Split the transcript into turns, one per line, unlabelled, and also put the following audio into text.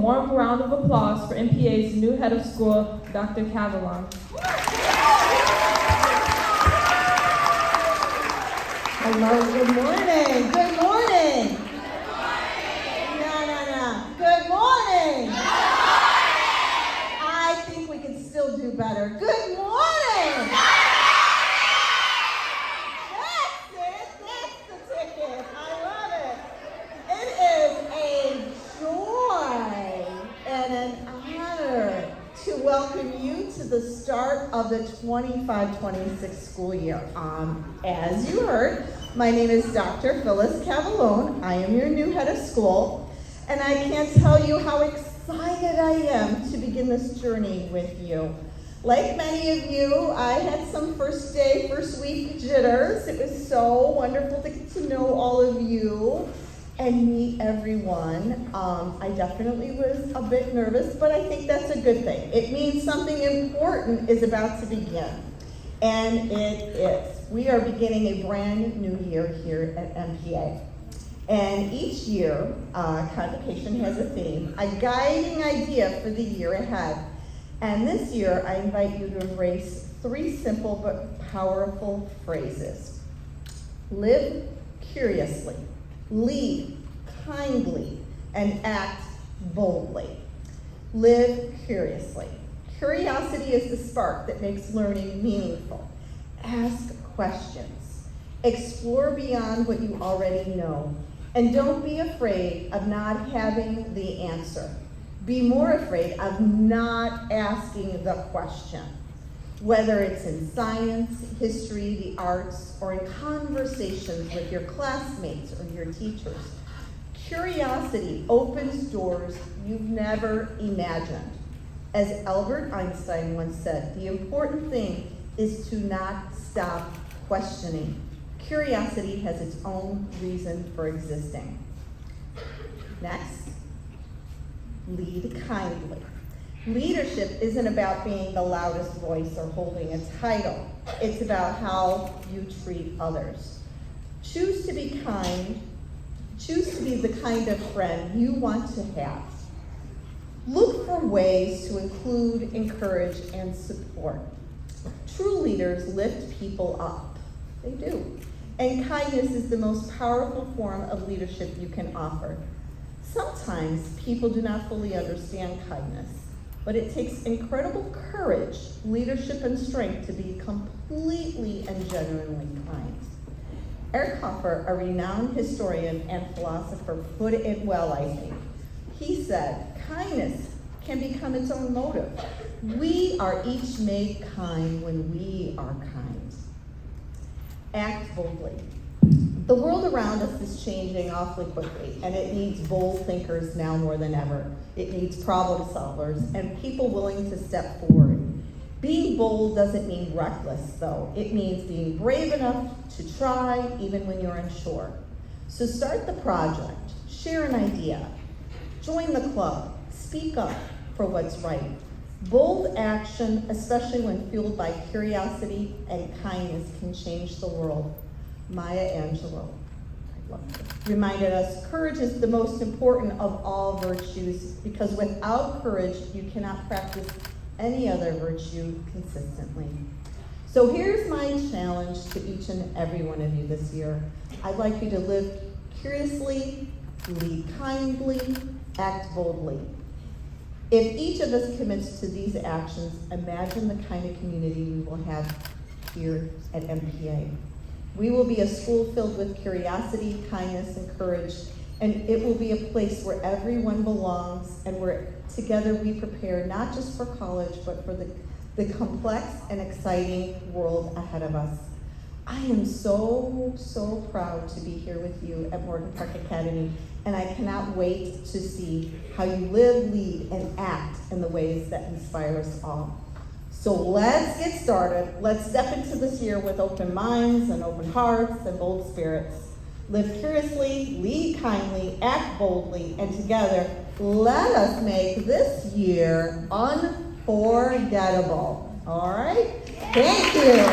warm round of applause for MPA's new head of school, Dr. Cavallone.
Hello, good morning. Good morning. No. Good morning. I think we can still do better. Good morning. That's it. That's the ticket. I love it. It is a joy and an honor to welcome you to the start of the 25-26 school year. As you heard, my name is Dr. Phyllis Cavallone. I am your new head of school, and I can't tell you how excited I am to begin this journey with you. Like many of you, I had some first week jitters. It was so wonderful to get to know all of you and meet everyone. I definitely was a bit nervous, but I think that's a good thing. It means something important is about to begin, and it is. We are beginning a brand new year here at MPA. And each year, Convocation has a theme, a guiding idea for the year ahead. And this year, I invite you to embrace 3 simple but powerful phrases. Live curiously, lead kindly, and act boldly. Live curiously. Curiosity is the spark that makes learning meaningful. Ask questions. Explore beyond what you already know. And don't be afraid of not having the answer. Be more afraid of not asking the question. Whether it's in science, history, the arts, or in conversations with your classmates or your teachers. Curiosity opens doors you've never imagined. As Albert Einstein once said, the important thing is to not stop questioning. Curiosity has its own reason for existing. Next, lead kindly. Leadership isn't about being the loudest voice or holding a title. It's about how you treat others. Choose to be kind. Choose to be the kind of friend you want to have. Look for ways to include, encourage, and support. True leaders lift people up. They do. And kindness is the most powerful form of leadership you can offer. Sometimes people do not fully understand kindness, but it takes incredible courage, leadership, and strength to be completely and genuinely kind. Eric Hoffer, a renowned historian and philosopher, put it well, I think. He said, kindness can become its own motive. We are each made kind when we are kind. Act boldly. The world around us is changing awfully quickly, and it needs bold thinkers now more than ever. It needs problem solvers and people willing to step forward. Being bold doesn't mean reckless, though. It means being brave enough to try even when you're unsure. So start the project, share an idea, join the club, speak up for what's right. Bold action, especially when fueled by curiosity and kindness, can change the world. Maya Angelou, reminded us courage is the most important of all virtues because without courage, you cannot practice any other virtue consistently. So here's my challenge to each and every one of you this year. I'd like you to live curiously, lead kindly, act boldly. If each of us commits to these actions, imagine the kind of community we will have here at MPA. We will be a school filled with curiosity, kindness, and courage, and it will be a place where everyone belongs and where together we prepare not just for college, but for the complex and exciting world ahead of us. I am so proud to be here with you at Morgan Park Academy, and I cannot wait to see how you live, lead, and act in the ways that inspire us all. So let's get started. Let's step into this year with open minds and open hearts and bold spirits. Live curiously, lead kindly, act boldly, and together, let us make this year unforgettable. All right? Thank you.